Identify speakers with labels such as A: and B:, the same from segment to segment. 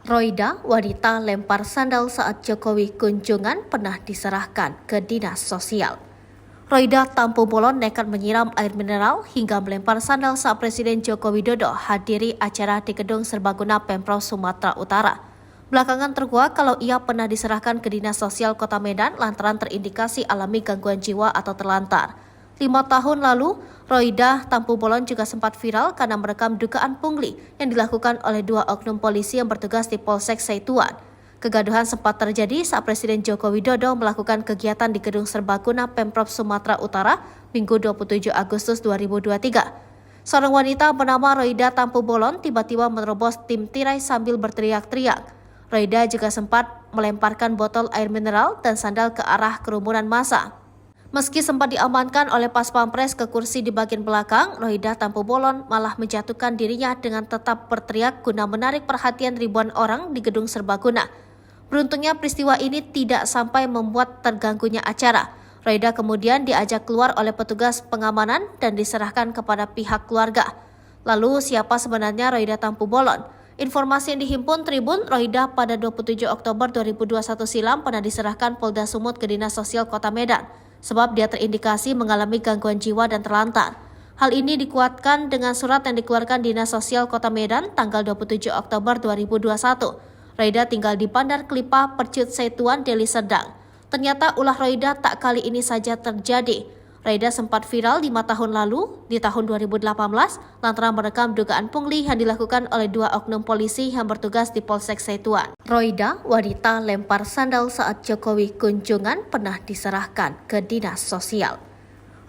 A: Roida, wanita lempar sandal saat Jokowi kunjungan pernah diserahkan ke dinas sosial. Roida Tampu Bolon nekat menyiram air mineral hingga melempar sandal saat Presiden Joko Widodo hadiri acara di Gedung Serbaguna Pemprov Sumatera Utara. Belakangan terkuak kalau ia pernah diserahkan ke Dinas Sosial Kota Medan lantaran terindikasi alami gangguan jiwa atau terlantar. 5 tahun lalu, Roida Tampu Bolon juga sempat viral karena merekam dugaan pungli yang dilakukan oleh 2 oknum polisi yang bertugas di Polsek Seituan. Kegaduhan sempat terjadi saat Presiden Joko Widodo melakukan kegiatan di Gedung Serbaguna Pemprov Sumatera Utara Minggu 27 Agustus 2023. Seorang wanita bernama Roida Tampu Bolon tiba-tiba menerobos tim tirai sambil berteriak-teriak. Roida juga sempat melemparkan botol air mineral dan sandal ke arah kerumunan massa. Meski sempat diamankan oleh Pas Pampres ke kursi di bagian belakang, Roida Tampu Bolon malah menjatuhkan dirinya dengan tetap berteriak guna menarik perhatian ribuan orang di Gedung Serbaguna. Beruntungnya peristiwa ini tidak sampai membuat terganggunya acara. Roida kemudian diajak keluar oleh petugas pengamanan dan diserahkan kepada pihak keluarga. Lalu siapa sebenarnya Roida Tampu Bolon? Informasi yang dihimpun Tribun, Roida pada 27 Oktober 2021 silam pernah diserahkan Polda Sumut ke Dinas Sosial Kota Medan, sebab dia terindikasi mengalami gangguan jiwa dan terlantar. Hal ini dikuatkan dengan surat yang dikeluarkan Dinas Sosial Kota Medan tanggal 27 Oktober 2021. Roida tinggal di Bandar Kelipah, Percut Seituan, Deli Serdang. Ternyata ulah Roida tak kali ini saja terjadi. Roida sempat viral 5 tahun lalu, di tahun 2018, lantaran merekam dugaan pungli yang dilakukan oleh 2 oknum polisi yang bertugas di Polsek Seituan. Roida, wanita lempar sandal saat Jokowi kunjungan pernah diserahkan ke dinas sosial.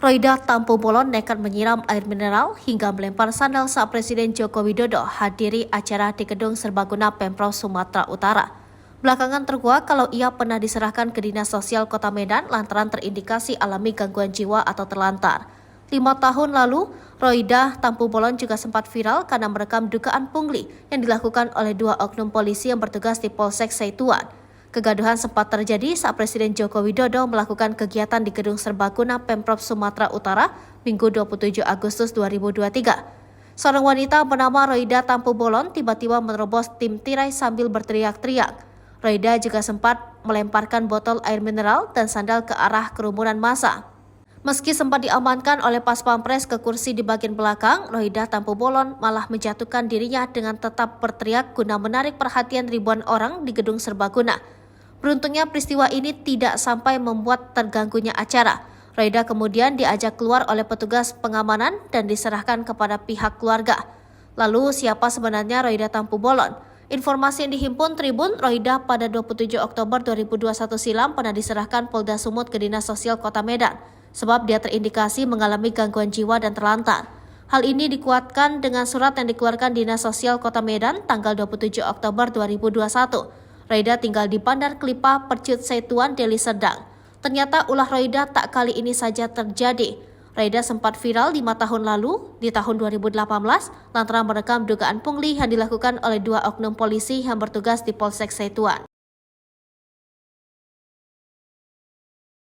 A: Roida Tampu Bolon nekat menyiram air mineral hingga melempar sandal saat Presiden Joko Widodo hadiri acara di Gedung Serbaguna Pemprov Sumatera Utara. Belakangan terkuak kalau ia pernah diserahkan ke Dinas Sosial Kota Medan lantaran terindikasi alami gangguan jiwa atau terlantar. 5 tahun lalu, Roida Tampu Bolon juga sempat viral karena merekam dugaan pungli yang dilakukan oleh 2 oknum polisi yang bertugas di Polsek Seituan. Kegaduhan sempat terjadi saat Presiden Joko Widodo melakukan kegiatan di Gedung Serbaguna Pemprov Sumatera Utara Minggu 27 Agustus 2023. Seorang wanita bernama Roida Tampu Bolon tiba-tiba menerobos tim tirai sambil berteriak-teriak. Roida juga sempat melemparkan botol air mineral dan sandal ke arah kerumunan massa. Meski sempat diamankan oleh Pas Pampres ke kursi di bagian belakang, Roida Tampu Bolon malah menjatuhkan dirinya dengan tetap berteriak guna menarik perhatian ribuan orang di Gedung Serbaguna. Beruntungnya peristiwa ini tidak sampai membuat terganggunya acara. Roida kemudian diajak keluar oleh petugas pengamanan dan diserahkan kepada pihak keluarga. Lalu siapa sebenarnya Roida Tampu Bolon? Informasi yang dihimpun Tribun, Roida pada 27 Oktober 2021 silam pernah diserahkan Polda Sumut ke Dinas Sosial Kota Medan, sebab dia terindikasi mengalami gangguan jiwa dan terlantar. Hal ini dikuatkan dengan surat yang dikeluarkan Dinas Sosial Kota Medan tanggal 27 Oktober 2021. Roida tinggal di Bandar Kelipah, Percut Seituan, Deli Serdang. Ternyata ulah Roida tak kali ini saja terjadi. Roida sempat viral 5 tahun lalu, di tahun 2018, lantaran merekam dugaan pungli yang dilakukan oleh 2 oknum polisi yang bertugas di Polsek Seituan.